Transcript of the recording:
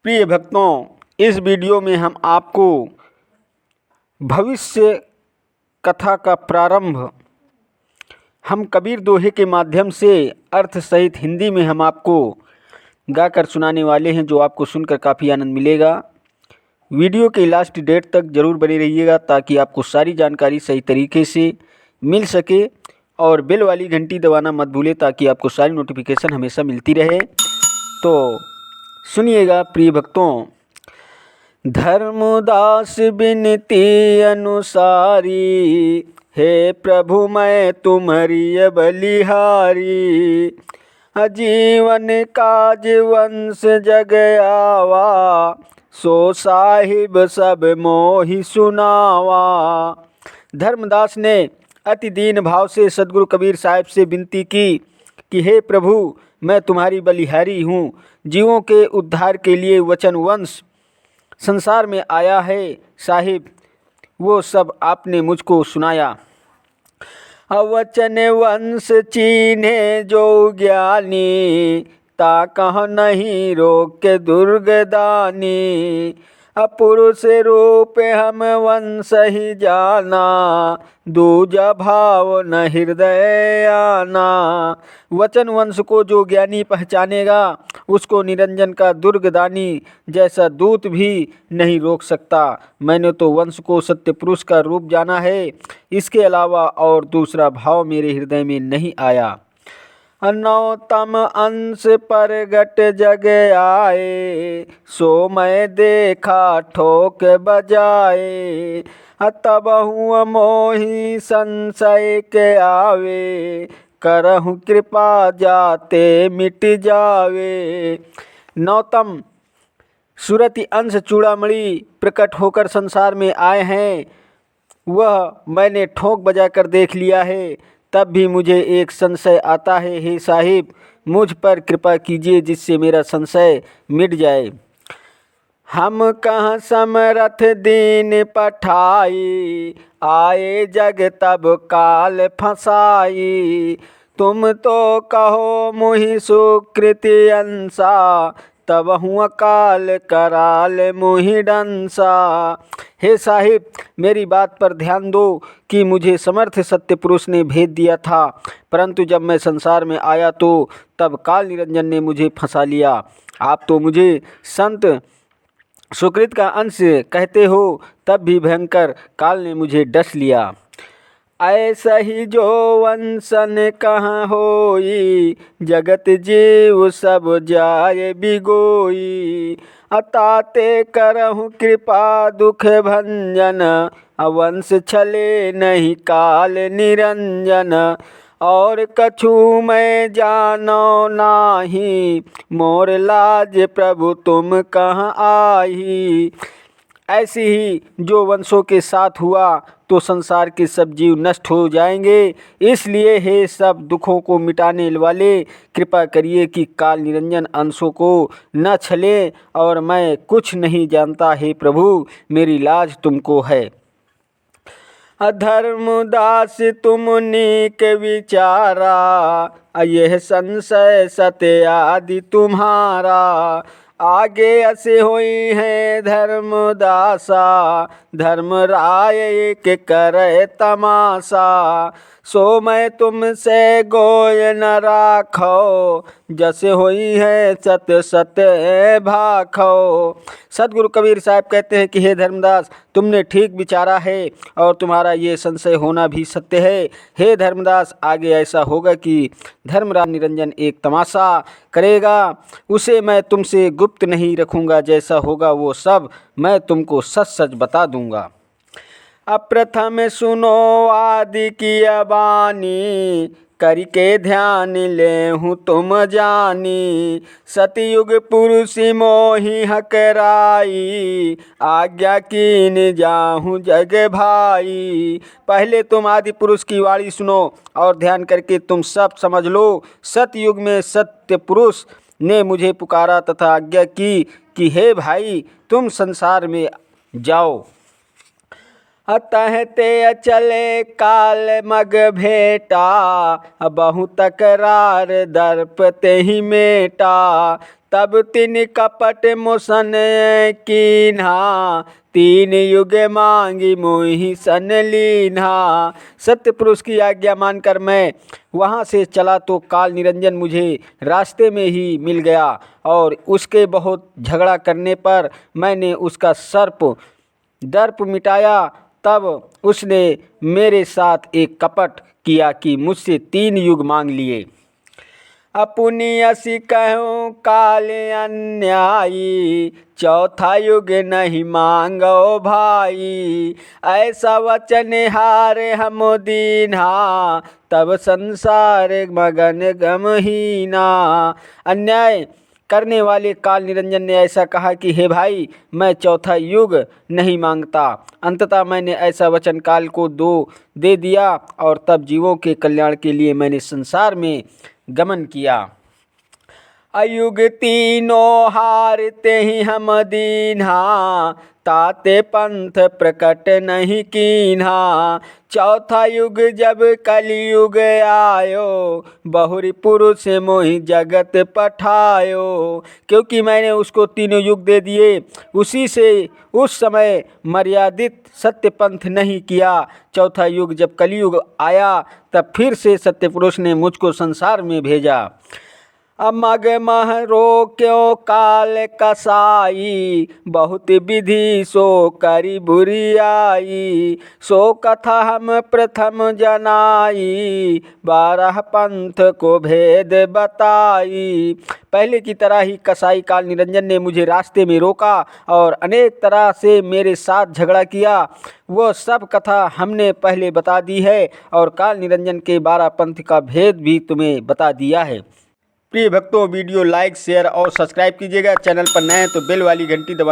प्रिय भक्तों, इस वीडियो में हम आपको भविष्य कथा का प्रारंभ हम कबीर दोहे के माध्यम से अर्थ सहित हिंदी में हम आपको गाकर सुनाने वाले हैं, जो आपको सुनकर काफ़ी आनंद मिलेगा। वीडियो के लास्ट डेट तक ज़रूर बने रहिएगा ताकि आपको सारी जानकारी सही तरीके से मिल सके, और बेल वाली घंटी दबाना मत भूलें ताकि आपको सारी नोटिफिकेशन हमेशा मिलती रहे। तो सुनिएगा प्रिय भक्तों। धर्मदास बिनती अनुसारी, हे प्रभु मैं तुम्हारी बलिहारी। जीवन काज वंश जग आवा, सो साहिब सब मोहि सुनावा। धर्मदास ने अति दीन भाव से सदगुरु कबीर साहिब से विनती की कि हे प्रभु, मैं तुम्हारी बलिहारी हूँ। जीवों के उद्धार के लिए वचन वंश संसार में आया है साहिब, वो सब आपने मुझको सुनाया। वचन वंश चीन्हे जो ज्ञानी, ता कह नहीं रोक दुर्गदानी। पुरुष रूप हम वंश ही जाना, दूजा भाव न हृदय आना। वचन वंश को जो ज्ञानी पहचानेगा, उसको निरंजन का दुर्गदानी जैसा दूत भी नहीं रोक सकता। मैंने तो वंश को सत्य पुरुष का रूप जाना है, इसके अलावा और दूसरा भाव मेरे हृदय में नहीं आया। नौतम अंश परगट जग आए, सो मैं देखा ठोक बजाए। तब हुआ मोहि संशय के आवे, करहु कृपा जाते मिट जावे। नौतम सुरति अंश चूड़ामणि प्रकट होकर संसार में आए हैं, वह मैंने ठोक बजाकर देख लिया है। तब भी मुझे एक संशय आता है, हे साहिब मुझ पर कृपा कीजिए जिससे मेरा संशय मिट जाए। हम कहाँ समरथ दीन पठाई, आए जग तब काल फसाई। तुम तो कहो मुहि सुकृति अंसा, तब हुआ काल कराल मुहि डंसा। हे साहिब, मेरी बात पर ध्यान दो कि मुझे समर्थ सत्य पुरुष ने भेद दिया था, परंतु जब मैं संसार में आया तो तब काल निरंजन ने मुझे फंसा लिया। आप तो मुझे संत सुकृत का अंश कहते हो, तब भी भयंकर काल ने मुझे डस लिया। ऐसा ही जो वंशन कहाँ होई, जगत जीव सब जाए बिगोई। अताते करहु कृपा दुख भंजन, अवंश छले नहीं काल निरंजन। और कछु मैं जानो नाही, मोर लाज प्रभु तुम कहाँ आही। ऐसे ही जो वंशों के साथ हुआ तो संसार के सब जीव नष्ट हो जाएंगे। इसलिए हे सब दुखों को मिटाने वाले, कृपा करिए कि काल निरंजन अंशों को न छले, और मैं कुछ नहीं जानता। हे प्रभु, मेरी लाज तुमको है। धर्मदास तुम नीक विचारा, यह संशय सत्य आदि तुम्हारा। आगे ऐसे होई है धर्मदासा, धर्मराय एक करे तमाशा। सो मैं तुमसे गोय न राखो, जैसे होई है सत्य सत्य भाखो। सदगुरु कबीर साहब कहते हैं कि हे धर्मदास, तुमने ठीक विचारा है और तुम्हारा ये संशय होना भी सत्य है। हे धर्मदास, आगे ऐसा होगा कि धर्मराज निरंजन एक तमाशा करेगा, उसे मैं तुमसे गुप्त नहीं रखूँगा। जैसा होगा वो सब मैं तुमको सच सच बता दूँगा। अप्रथम सुनो आदि की बानी, करके ध्यान ले हूँ तुम जानी। सतयुग पुरुष मोहि हकराई, आज्ञा कीन जाहूँ जग भाई। पहले तुम आदि पुरुष की वाणी सुनो और ध्यान करके तुम सब समझ लो। सतयुग में सत्य पुरुष ने मुझे पुकारा तथा आज्ञा की कि हे भाई, तुम संसार में जाओ। अतः ते चले काल मग भेटा, बहु तकरार दर्प ते ही मेटा। तब तीन कपट मुसन कीन्हा, तीन युग मांगी मोहि सन लीन्हा। सत्य पुरुष की आज्ञा मानकर मैं वहाँ से चला तो काल निरंजन मुझे रास्ते में ही मिल गया और उसके बहुत झगड़ा करने पर मैंने उसका दर्प मिटाया। तब उसने मेरे साथ एक कपट किया कि मुझसे 3 युग मांग लिए। अपनी असी कहूँ काल अन्यायी, चौथा युग नहीं मांगो भाई। ऐसा वचन हार हम दीन्हा, तब संसार मगन गमहीना। अन्याय करने वाले काल निरंजन ने ऐसा कहा कि हे भाई, मैं चौथा युग नहीं मांगता। अंततः मैंने ऐसा वचन काल को दे दिया और तब जीवों के कल्याण के लिए मैंने संसार में गमन किया। अयुग तीनों हारते ही हम दीन्हा, ताते पंथ प्रकट नहीं कीन्हा। चौथा युग जब कलयुग आयो, बहुरी पुरुष मोहि जगत पठायो। क्योंकि मैंने उसको 3 युग दे दिए, उसी से उस समय मर्यादित सत्य पंथ नहीं किया। चौथा युग जब कलयुग आया तब फिर से सत्य पुरुष ने मुझको संसार में भेजा। अमग मह रोक्यो काल कसाई, बहुत विधि सो करी बुरियाई। सो कथा हम प्रथम जनाई, 12 पंथ को भेद बताई। पहले की तरह ही कसाई काल निरंजन ने मुझे रास्ते में रोका और अनेक तरह से मेरे साथ झगड़ा किया। वो सब कथा हमने पहले बता दी है और काल निरंजन के 12 पंथ का भेद भी तुम्हें बता दिया है। प्रिय भक्तों, वीडियो लाइक शेयर और सब्सक्राइब कीजिएगा। चैनल पर नए हैं तो बेल वाली घंटी दबा